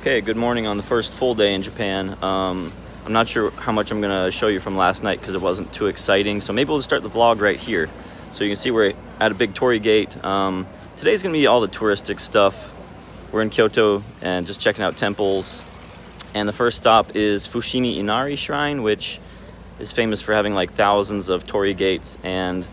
Okay, good morning on the first full day in Japan. I'm not sure how much I'm gonna show you from last night because it wasn't too exciting, so maybe we'll just start the vlog right here. So you can see we're at a big torii gate. Today's gonna be all the touristic stuff. We're in Kyoto and just checking out temples. And the first stop is Fushimi Inari Shrine, which is famous for having like thousands of torii gates. And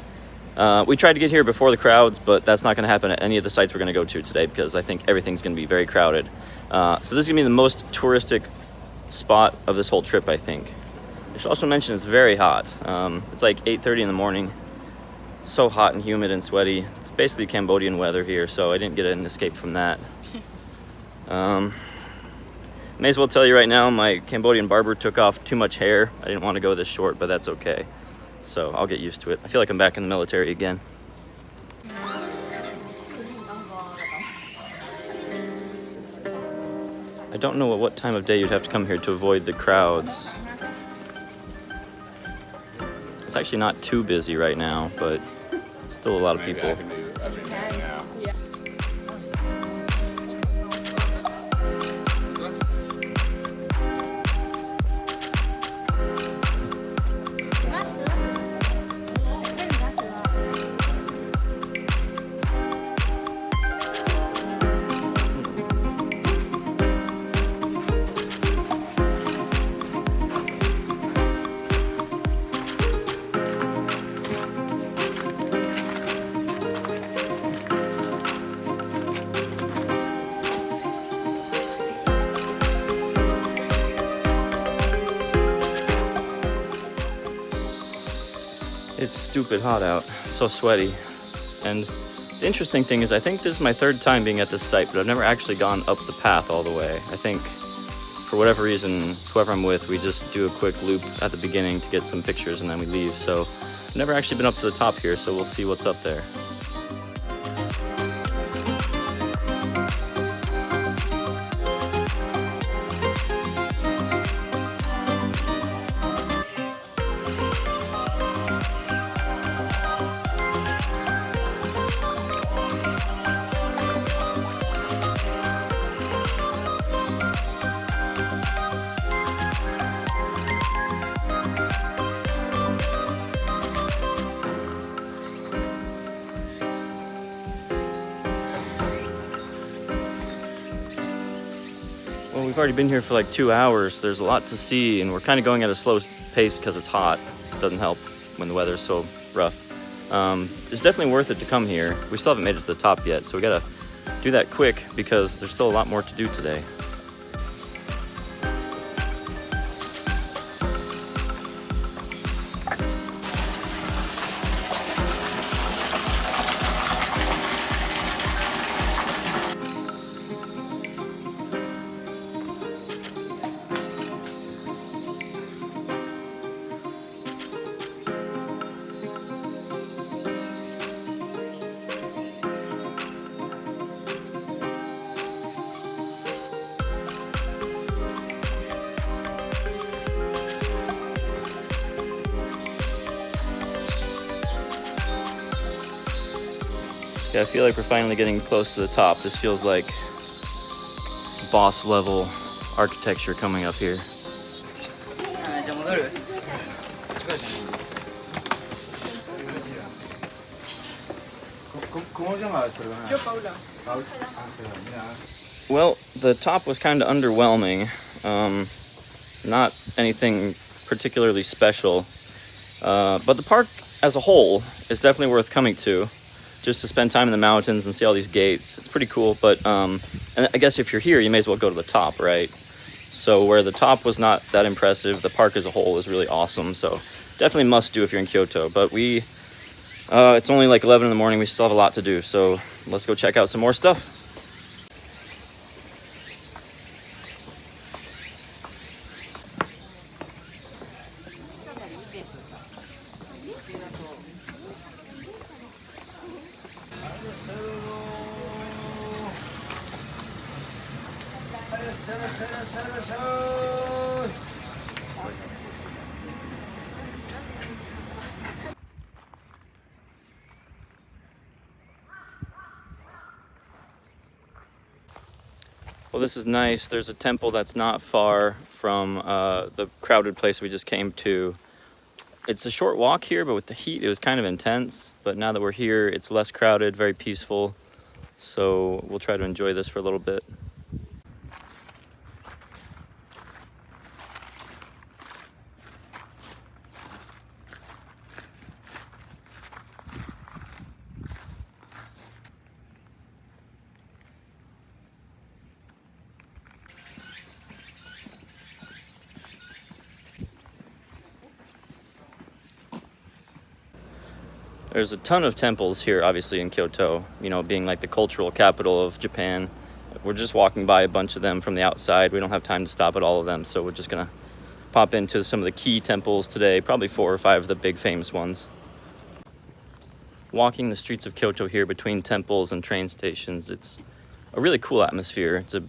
we tried to get here before the crowds, but that's not gonna happen at any of the sites we're gonna go to today because I think everything's gonna be very crowded. So this is gonna be the most touristic spot of this whole trip, I think. I should also mention it's very hot. It's like 8:30 in the morning. So hot and humid and sweaty. It's basically Cambodian weather here, so I didn't get an escape from that. May as well tell you right now, my Cambodian barber took off too much hair. I didn't want to go this short, but that's okay. So I'll get used to it. I feel like I'm back in the military again. I don't know at what time of day you'd have to come here to avoid the crowds. It's actually not too busy right now, but still a lot of people. It's stupid hot out, so sweaty. And the interesting thing is I think this is my third time being at this site, but I've never actually gone up the path all the way. I think for whatever reason, whoever I'm with, we just do a quick loop at the beginning to get some pictures and then we leave. So I've never actually been up to the top here, so we'll see what's up there. Well, we've already been here for like 2 hours. There's a lot to see, and we're kind of going at a slow pace because it's hot. It doesn't help when the weather's so rough. It's definitely worth it to come here. We still haven't made it to the top yet, so we gotta do that quick because there's still a lot more to do today. Yeah, I feel like we're finally getting close to the top. This feels like boss level architecture coming up here. Well, the top was kind of underwhelming. Not anything particularly special. But the park as a whole is definitely worth coming to. Just to spend time in the mountains and see all these gates. It's pretty cool, but and I guess if you're here, you may as well go to the top, right? So where the top was not that impressive, the park as a whole is really awesome, so definitely must do if you're in Kyoto. But it's only like 11 in the morning, we still have a lot to do, so let's go check out some more stuff. Well, this is nice. There's a temple that's not far from the crowded place we just came to. It's a short walk here, but with the heat, it was kind of intense. But now that we're here, it's less crowded, very peaceful. So we'll try to enjoy this for a little bit. There's a ton of temples here, obviously, in Kyoto, you know, being like the cultural capital of Japan. We're just walking by a bunch of them from the outside. We don't have time to stop at all of them, so we're just gonna pop into some of the key temples today, probably 4 or 5 of the big famous ones. Walking the streets of Kyoto here between temples and train stations, it's a really cool atmosphere. It's a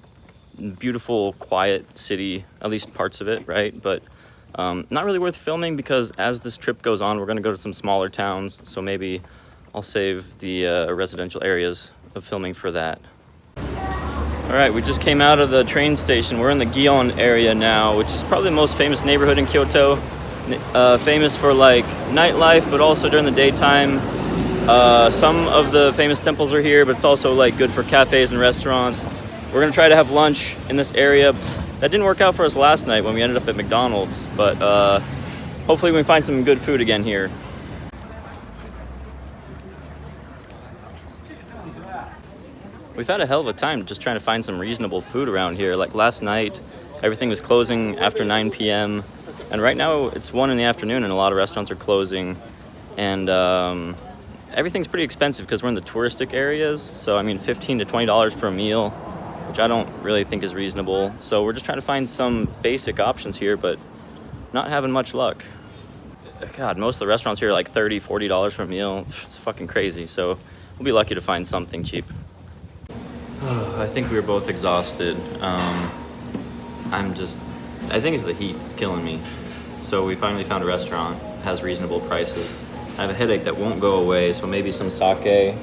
beautiful, quiet city, at least parts of it, right? But not really worth filming because as this trip goes on, we're going to go to some smaller towns. So maybe I'll save the residential areas of filming for that. All right, we just came out of the train station. We're in the Gion area now, which is probably the most famous neighborhood in Kyoto. Famous for like nightlife, but also during the daytime. Some of the famous temples are here, but it's also like good for cafes and restaurants. We're going to try to have lunch in this area. That didn't work out for us last night when we ended up at McDonald's, but hopefully we can find some good food again here. We've had a hell of a time just trying to find some reasonable food around here. Like last night, everything was closing after 9 p.m. And right now it's 1 in the afternoon and a lot of restaurants are closing. And everything's pretty expensive because we're in the touristic areas. So, I mean, $15 to $20 for a meal, which I don't really think is reasonable. So we're just trying to find some basic options here, but not having much luck. God, most of the restaurants here are like $30, $40 for a meal. It's fucking crazy. So we'll be lucky to find something cheap. I think we were both exhausted. I think it's the heat, it's killing me. So we finally found a restaurant that has reasonable prices. I have a headache that won't go away, so maybe some sake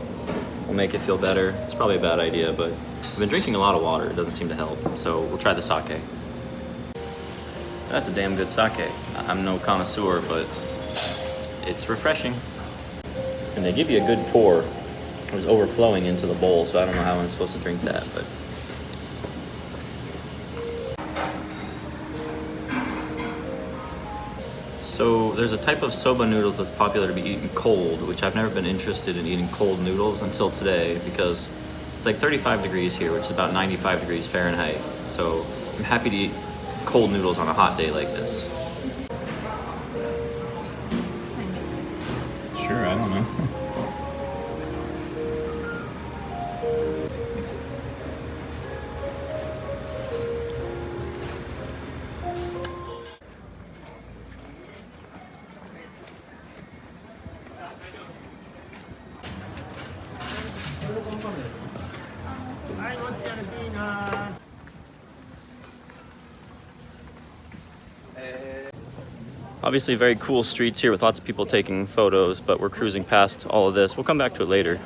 will make it feel better. It's probably a bad idea, but I've been drinking a lot of water. It doesn't seem to help, so we'll try the sake. That's a damn good sake. I'm no connoisseur, but it's refreshing. And they give you a good pour. It was overflowing into the bowl, so I don't know how I'm supposed to drink that, but. So there's a type of soba noodles that's popular to be eaten cold, which I've never been interested in eating cold noodles until today because it's like 35 degrees here, which is about 95 degrees Fahrenheit. So I'm happy to eat cold noodles on a hot day like this. Sure, I don't know. Obviously very cool streets here with lots of people taking photos, but we're cruising past all of this. We'll come back to it later.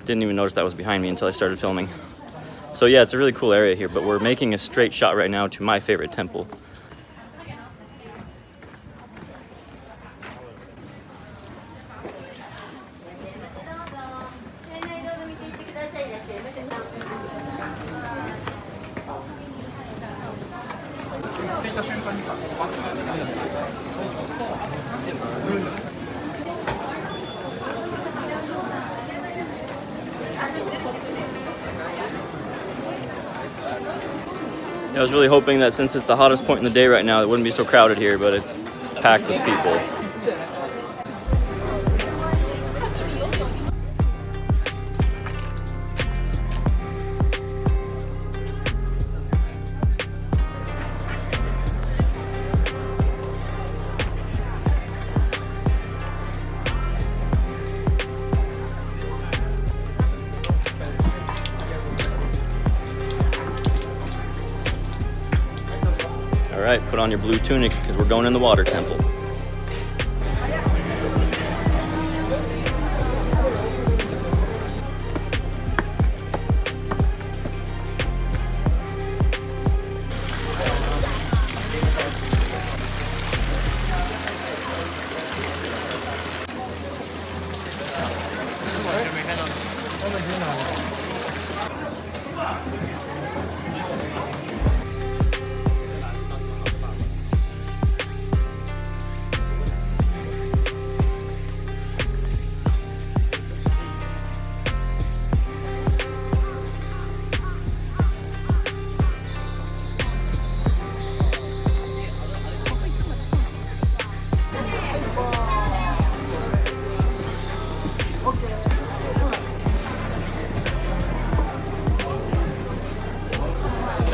Didn't even notice that was behind me until I started filming. So yeah, it's a really cool area here, but we're making a straight shot right now to my favorite temple. I was really hoping that since it's the hottest point in the day right now, it wouldn't be so crowded here, but it's packed with people. All right, put on your blue tunic because we're going in the water temple.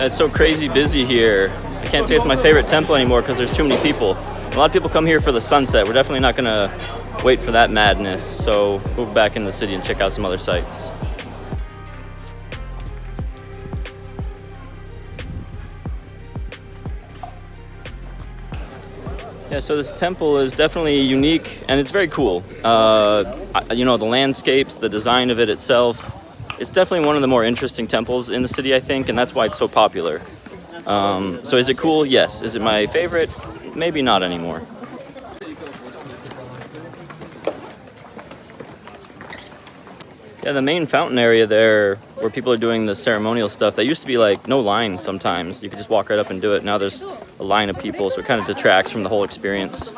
It's so crazy busy here. I can't say it's my favorite temple anymore because there's too many people. A lot of people come here for the sunset. We're definitely not gonna wait for that madness. So we'll go back in the city and check out some other sites. Yeah, so this temple is definitely unique and it's very cool. You know, the landscapes, the design of it itself. It's definitely one of the more interesting temples in the city, I think, and that's why it's so popular. So is it cool? Yes. Is it my favorite? Maybe not anymore. Yeah, the main fountain area there, where people are doing the ceremonial stuff, that used to be like no line sometimes. You could just walk right up and do it. Now there's a line of people, so it kind of detracts from the whole experience.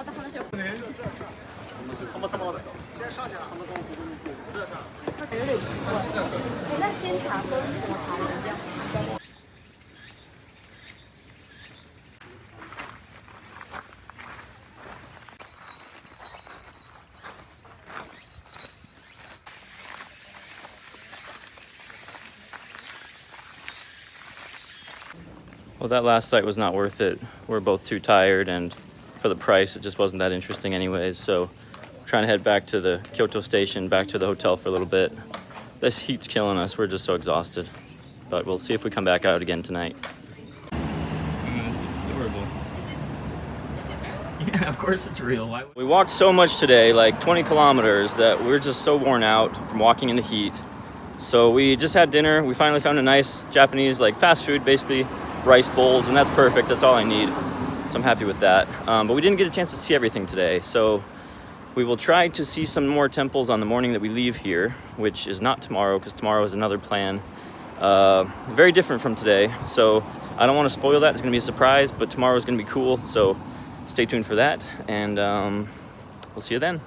Well, that last site was not worth it. We're both too tired, and for the price, it just wasn't that interesting anyways. So we're trying to head back to the Kyoto station, back to the hotel for a little bit. This heat's killing us. We're just so exhausted. But we'll see if we come back out again tonight. This is adorable. Is it real? Yeah, of course it's real. Why would... We walked so much today, like 20 kilometers, that we're just so worn out from walking in the heat. So we just had dinner. We finally found a nice Japanese, like fast food, basically rice bowls, and that's perfect. That's all I need. So I'm happy with that. But we didn't get a chance to see everything today. So we will try to see some more temples on the morning that we leave here, which is not tomorrow, because tomorrow is another plan. Very different from today. So I don't want to spoil that. It's going to be a surprise, but tomorrow is going to be cool. So stay tuned for that, and we'll see you then.